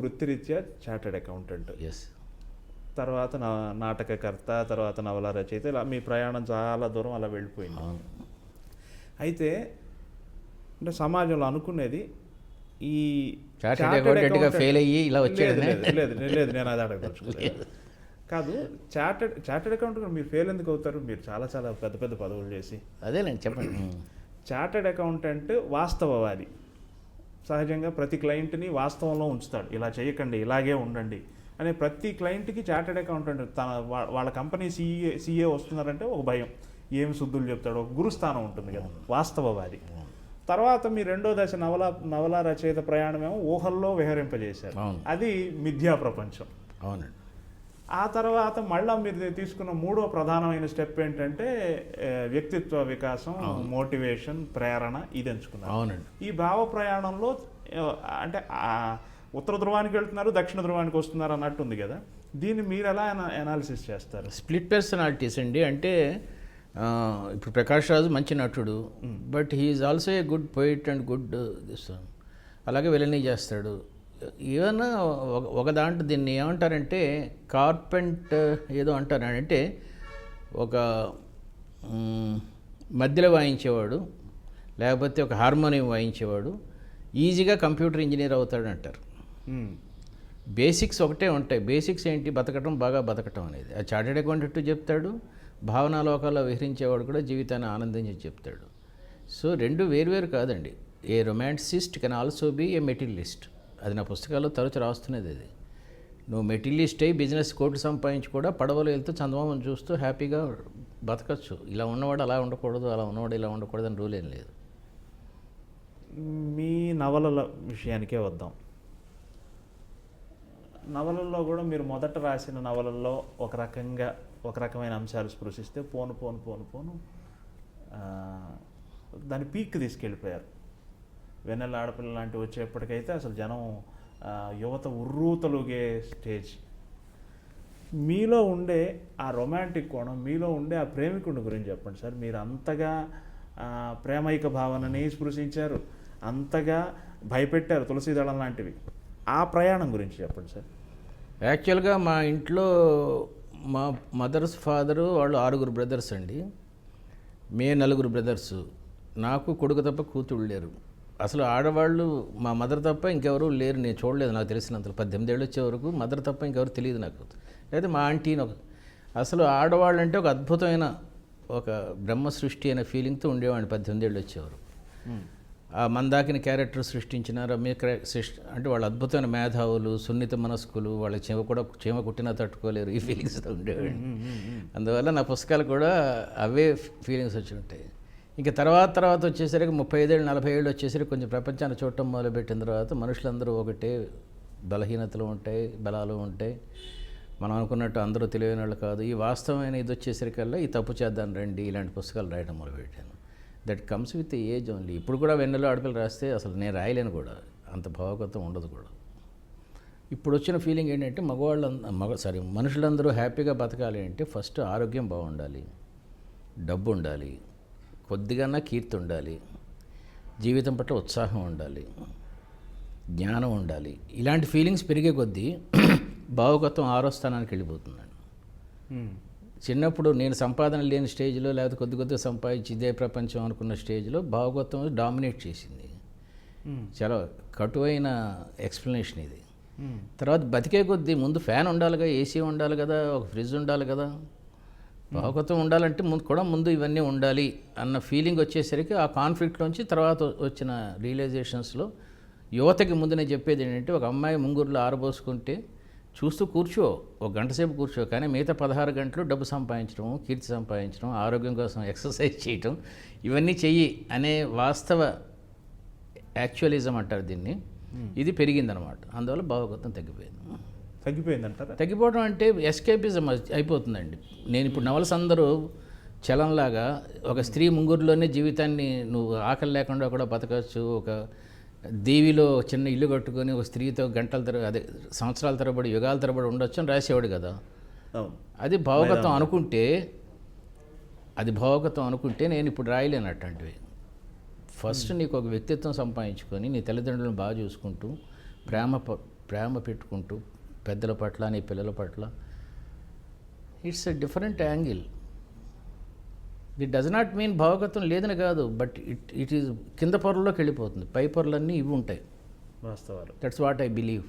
వృత్తిరీత్యా chartered accountant, yes. తర్వాత నాటకకర్త, తర్వాత నవల రచయిత, ఇలా మీ ప్రయాణం చాలా దూరం అలా వెళ్ళిపోయింది. అవును. అయితే అంటే సమాజంలో అనుకునేది ఈ చార్టెడ్ అకౌంటెంట్గా ఫెయిల్ అయ్యి ఇలా వచ్చేది. లేదు నేను అది అడగదలుచుకోలేదు. కాదు, చార్టెడ్ అకౌంటెంట్ మీరు ఫెయిల్ ఎందుకు అవుతారు? మీరు చాలా చాలా పెద్ద పెద్ద పదవులు చేసి. అదేలేండి, చెప్పండి. చార్టెడ్ అకౌంటెంట్ వాస్తవవాది. సహజంగా ప్రతి క్లయింట్ని వాస్తవంలో ఉంచుతాడు. ఇలా చేయకండి, ఇలాగే ఉండండి అనే ప్రతి క్లయింట్కి చార్టెడ్ అకౌంటెంట్ తన వాళ్ళ కంపెనీ సీఏ వస్తున్నారంటే ఒక భయం, ఏమి శుద్ధులు చెప్తాడో, ఒక గురుస్థానం ఉంటుంది కదా, వాస్తవవాది. తర్వాత మీ రెండో దశ నవల రచయిత ప్రయాణమేమో ఊహల్లో విహరింపజేశారు, అది మిథ్యా ప్రపంచం. అవునండి. ఆ తర్వాత మళ్ళీ మీరు తీసుకున్న మూడో ప్రధానమైన స్టెప్ ఏంటంటే వ్యక్తిత్వ వికాసం, మోటివేషన్, ప్రేరణ, ఇది ఎంచుకున్నారు. అవునండి. ఈ భావ ప్రయాణంలో అంటే ఉత్తర ధ్రువానికి వెళ్తున్నారు, దక్షిణ ధ్రువానికి వస్తున్నారు అన్నట్టు ఉంది కదా, దీన్ని మీరు ఎలా అనాలిసిస్ చేస్తారు? స్ప్లిట్ పర్సనాలిటీస్ అండి. అంటే ఇప్పుడు ప్రకాష్ రాజు మంచి నటుడు, but he's also a good poet and good this, అలాగే విలనీ చేస్తాడు. ఈవెన్ ఒక దాంట్లో దీన్ని ఏమంటారంటే కార్పెంట్ ఏదో అంటారు, అంటే ఒక మధ్యలో వాయించేవాడు లేకపోతే ఒక హార్మోనియం వాయించేవాడు ఈజీగా కంప్యూటర్ ఇంజనీర్ అవుతాడు అంటారు. బేసిక్స్ ఒకటే ఉంటాయి. బేసిక్స్ ఏంటి? బతకటం, బాగా బతకటం అనేది. ఆ చార్టెడ్ అకౌంటెంట్ చెప్తాడు, భావనా లోకాల్లో విహరించేవాడు కూడా జీవితాన్ని ఆనందించి చెప్తాడు. సో రెండు వేరువేరు కాదండి. A romanticist can also be a materialist. అది నా పుస్తకాల్లో తరచు రాస్తున్నది. అది నువ్వు మెటీరియలిస్ట్ అయ్యి బిజినెస్ కోట్లు సంపాదించి కూడా పడవలో వెళ్తూ చందమామను చూస్తూ హ్యాపీగా బతకచ్చు. ఇలా ఉన్నవాడు అలా ఉండకూడదు, అలా ఉన్నవాడు ఇలా ఉండకూడదు అని రూల్ ఏం లేదు. మీ నవలల విషయానికే వద్దాం. నవలల్లో కూడా మీరు మొదట రాసిన నవలల్లో ఒక రకమైన అంశాలు స్పృశిస్తే పోను దాని పీక్ తీసుకెళ్ళిపోయారు. వెన్నెల ఆడపిల్ల లాంటివి వచ్చేప్పటికైతే అసలు జనం యువత ఉర్రూతలుగే స్టేజ్. మీలో ఉండే ఆ రొమాంటిక్ కోణం, మీలో ఉండే ఆ ప్రేమికుడి గురించి చెప్పండి సార్. మీరు అంతగా ప్రేమైక భావనని స్పృశించారు, అంతగా భయపెట్టారు తులసీదళం లాంటివి. ఆ ప్రయాణం గురించి చెప్పండి సార్. యాక్చువల్గా మా ఇంట్లో మా మదర్స్ ఫాదరు వాళ్ళు 6 బ్రదర్స్ అండి. మే 4 బ్రదర్సు. నాకు కొడుకు తప్ప కూతుళ్ళు లేరు. అసలు ఆడవాళ్ళు మా మదర్ తప్ప ఇంకెవరు లేరు, నేను చూడలేదు. నాకు తెలిసినంతలో 18 ఏళ్ళు వచ్చే వరకు మదర్ తప్ప ఇంకెవరు తెలియదు నాకు. లేదా మా ఆంటీని అసలు ఆడవాళ్ళు అంటే ఒక అద్భుతమైన ఒక బ్రహ్మ సృష్టి అనే ఫీలింగ్తో ఉండేవాడిని 18 ఏళ్ళు వచ్చేవారు. ఆ మందాకిని క్యారెక్టర్ సృష్టించిన రమ్య అంటే వాళ్ళు అద్భుతమైన మేధావులు, సున్నిత మనస్కులు, వాళ్ళ చీమ కుట్టినా తట్టుకోలేరు, ఈ ఫీలింగ్స్తో ఉండేవాడిని. అందువల్ల నా పుస్తకాలు కూడా అవే ఫీలింగ్స్ వచ్చి ఉంటాయి. ఇంకా తర్వాత వచ్చేసరికి 35 ఏళ్ళు 40 ఏళ్ళు వచ్చేసరికి కొంచెం ప్రపంచాన్ని చూడటం మొదలుపెట్టిన తర్వాత మనుషులందరూ ఒకటే, బలహీనతలు ఉంటాయి, బలాలు ఉంటాయి. మనం అనుకున్నట్టు అందరూ తెలివైన వాళ్ళు కాదు. ఈ వాస్తవమైన ఇది వచ్చేసరికల్లా ఈ తప్పు చేద్దాం రండి, ఇలాంటి పుస్తకాలు రాయడం మొదలుపెట్టాను. That comes with age only. ఇప్పుడు కూడా వెన్నెలో ఆడపిల్ల రాస్తే అసలు నేను రాయలేను కూడా, అంత భావకత్వం ఉండదు కూడా. ఇప్పుడు వచ్చిన ఫీలింగ్ ఏంటంటే మనుషులందరూ హ్యాపీగా బతకాలి అంటే ఫస్ట్ ఆరోగ్యం బాగుండాలి, డబ్బు ఉండాలి, కొద్దిగా కీర్తి ఉండాలి, జీవితం పట్ల ఉత్సాహం ఉండాలి, జ్ఞానం ఉండాలి. ఇలాంటి ఫీలింగ్స్ పెరిగే కొద్దీ భావకత్వం 6వ స్థానానికి వెళ్ళిపోతుందండి. చిన్నప్పుడు నేను సంపాదన లేని స్టేజ్లో లేకపోతే కొద్దిగా సంపాదించి ఇదే ప్రపంచం అనుకున్న స్టేజ్లో భావకత్వం డామినేట్ చేసింది. చాలా కటువైన ఎక్స్ప్లెనేషన్ ఇది. తర్వాత బతికే కొద్దీ ముందు ఫ్యాన్ ఉండాలి కదా, ఏసీ ఉండాలి కదా, ఒక ఫ్రిడ్జ్ ఉండాలి కదా, భావకత్వం ఉండాలంటే ముందు ఇవన్నీ ఉండాలి అన్న ఫీలింగ్ వచ్చేసరికి ఆ కాన్ఫ్లిక్ట్లోంచి తర్వాత వచ్చిన రియలైజేషన్స్లో యువతకి ముందు నేను చెప్పేది ఏంటంటే, ఒక అమ్మాయి ముంగురులో ఆరబోసుకుంటే చూస్తూ కూర్చో, ఒక గంట సేపు కూర్చో, కానీ మిగతా 16 గంటలు డబ్బు సంపాదించడం, కీర్తి సంపాదించడం, ఆరోగ్యం కోసం ఎక్సర్సైజ్ చేయటం, ఇవన్నీ చెయ్యి అనే వాస్తవ యాక్చువలిజం అంటారు దీన్ని. ఇది పెరిగిందనమాట. అందువల్ల భావకత్వం తగ్గిపోయిందంటారా? తగ్గిపోవడం అంటే ఎస్కేపిజం అయిపోతుందండి. నేను ఇప్పుడు నవల్స్ అందరూ చలంలాగా ఒక స్త్రీ ముంగురులోనే జీవితాన్ని నువ్వు ఆకలి లేకుండా కూడా బతకచ్చు, ఒక దేవిలో చిన్న ఇల్లు కట్టుకొని ఒక స్త్రీతో సంవత్సరాల తరబడి యుగాల తరబడి ఉండొచ్చు అని రాసేవాడు కదా. అది భావకత్వం అనుకుంటే నేను ఇప్పుడు రాయలేను అట్లాంటివి. ఫస్ట్ నీకు ఒక వ్యక్తిత్వం సంపాదించుకొని నీ తల్లిదండ్రులను బాగా చూసుకుంటూ ప్రేమ పెట్టుకుంటూ పెద్దల పట్ల నీ పిల్లల పట్ల, it's a different angle. It does not mean భావగతం లేదని కాదు, బట్ ఇట్ ఈజ్ కింద పొరల్లోకి వెళ్ళిపోతుంది, పై పొరలన్నీ ఇవి ఉంటాయి. వాస్తవాలు. That's what I believe.